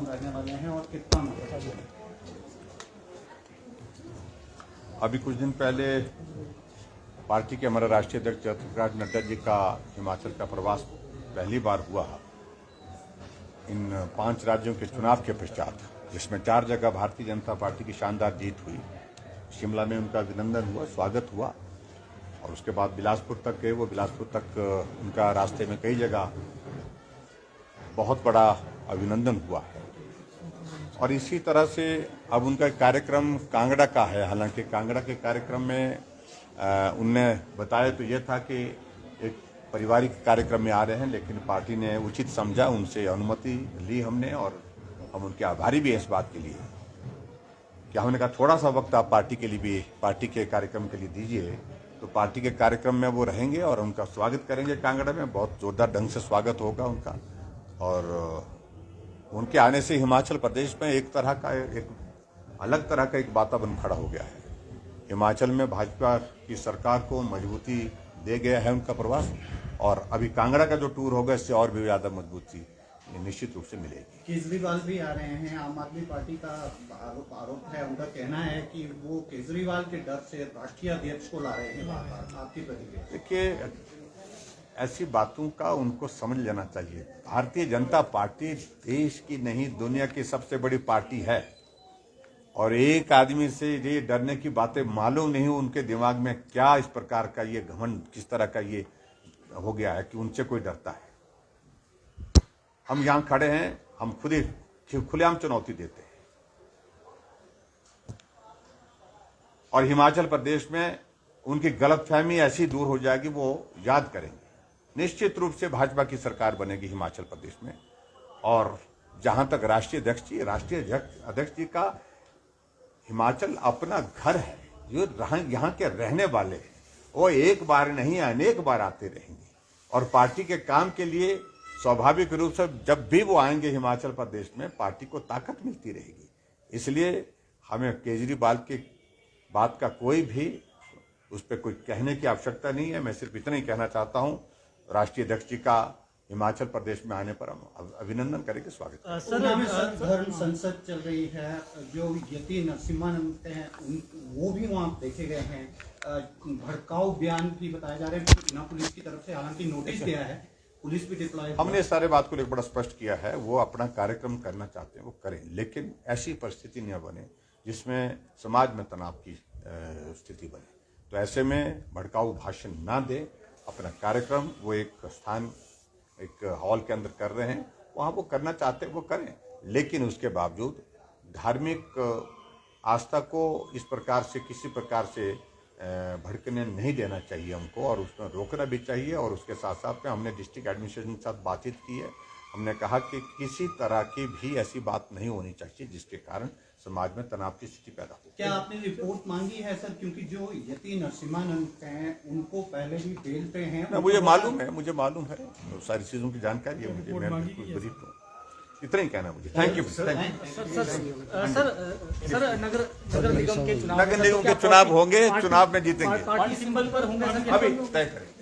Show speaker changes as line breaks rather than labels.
कौन रहने वाले हैं और कितना मतलब?
अभी कुछ दिन पहले पार्टी के हमारे राष्ट्रीय अध्यक्ष जगत प्रकाश नड्डा जी का हिमाचल का प्रवास पहली बार हुआ इन 5 राज्यों के चुनाव के पश्चात, जिसमें 4 जगह भारतीय जनता पार्टी की शानदार जीत हुई। शिमला में उनका अभिनंदन हुआ, स्वागत हुआ और उसके बाद बिलासपुर तक गए। वो बिलासपुर तक उनका रास्ते में कई जगह बहुत बड़ा अभिनंदन हुआ है। और इसी तरह से अब उनका कार्यक्रम कांगड़ा का है। हालांकि कांगड़ा के कार्यक्रम में उनने बताया तो ये था कि एक पारिवारिक कार्यक्रम में आ रहे हैं, लेकिन पार्टी ने उचित समझा, उनसे अनुमति ली हमने और हम उनके आभारी भी हैं इस बात के लिए कि हमने कहा थोड़ा सा वक्त आप पार्टी के लिए भी, पार्टी के कार्यक्रम के लिए दीजिए। तो पार्टी के कार्यक्रम में वो रहेंगे और उनका स्वागत करेंगे। कांगड़ा में बहुत जोरदार ढंग से स्वागत होगा उनका और उनके आने से हिमाचल प्रदेश में एक तरह का, एक अलग तरह का एक वातावरण खड़ा हो गया है। हिमाचल में भाजपा की सरकार को मजबूती दे गया है उनका प्रवास और अभी कांगड़ा का जो टूर होगा इससे और भी ज्यादा मजबूती निश्चित रूप से मिलेगी।
केजरीवाल भी आ रहे हैं। आम आदमी पार्टी का आरोप है, उनका कहना है कि वो केजरीवाल के डर से राष्ट्रीय अध्यक्ष को ला रहे हैं। आपकी प्रतिक्रिया?
देखिए, ऐसी बातों का उनको समझ लेना चाहिए। भारतीय जनता पार्टी देश की नहीं दुनिया की सबसे बड़ी पार्टी है और एक आदमी से ये डरने की बातें मालूम नहीं उनके दिमाग में क्या इस प्रकार का ये घमंड, किस तरह का ये हो गया है कि उनसे कोई डरता है। हम यहां खड़े हैं, हम खुद ही खुलेआम चुनौती देते हैं और हिमाचल प्रदेश में उनकी गलतफहमी ऐसी दूर हो जाएगी, वो याद करेंगे। निश्चित रूप से भाजपा की सरकार बनेगी हिमाचल प्रदेश में और जहां तक राष्ट्रीय अध्यक्ष जी का, हिमाचल अपना घर है। जो यहाँ के रहने वाले हैं वो एक बार नहीं अनेक बार आते रहेंगे और पार्टी के काम के लिए स्वाभाविक रूप से जब भी वो आएंगे हिमाचल प्रदेश में पार्टी को ताकत मिलती रहेगी। इसलिए हमें केजरीवाल की बात का कोई भी उस पर कोई कहने की आवश्यकता नहीं है। मैं सिर्फ इतना ही कहना चाहता हूं, राष्ट्रीय अध्यक्ष जी का हिमाचल प्रदेश में आने पर हम अभिनंदन करेंगे, स्वागत करेंगे।
धर्म संसद चल रही है, जो यति नरसिम्हानंद हैं वो भी वहाँ देखे गए हैं। भड़काऊ बयान भी बताया जा रहे हैं बिना पुलिस की तरफ से, हालांकि नोटिस दिया है, पुलिस भी डिप्लॉय।
हमने सारे बात को लेकर बड़ा स्पष्ट किया है, वो अपना कार्यक्रम करना चाहते हैं वो करें, लेकिन ऐसी परिस्थिति न बने जिसमें समाज में तनाव की स्थिति बने। तो ऐसे में भड़काऊ भाषण ना दे, अपना कार्यक्रम वो एक स्थान, एक हॉल के अंदर कर रहे हैं, वहाँ वो करना चाहते हैं वो करें, लेकिन उसके बावजूद धार्मिक आस्था को इस प्रकार से किसी प्रकार से भड़कने नहीं देना चाहिए हमको और उसमें रोकना भी चाहिए। और उसके साथ साथ में हमने डिस्ट्रिक्ट एडमिनिस्ट्रेशन के साथ बातचीत की है। हमने कहा कि किसी तरह की भी ऐसी बात नहीं होनी चाहिए जिसके कारण समाज में तनाव की स्थिति पैदा हो।
क्या आपने रिपोर्ट मांगी है सर? क्योंकि जो यति नरसिम्हानंद हैं उनको पहले भी बेल पे हैं।
मुझे मालूम है सारी चीजों की जानकारी है मुझे, मैं बिल्कुल ब्रीफ हूँ। इतना ही कहना मुझे। Thank you.
सर नगर निगम के
चुनाव होंगे, चुनाव में जीतेंगे,
पार्टी सिंबल पर होंगे
अभी तय करेंगे।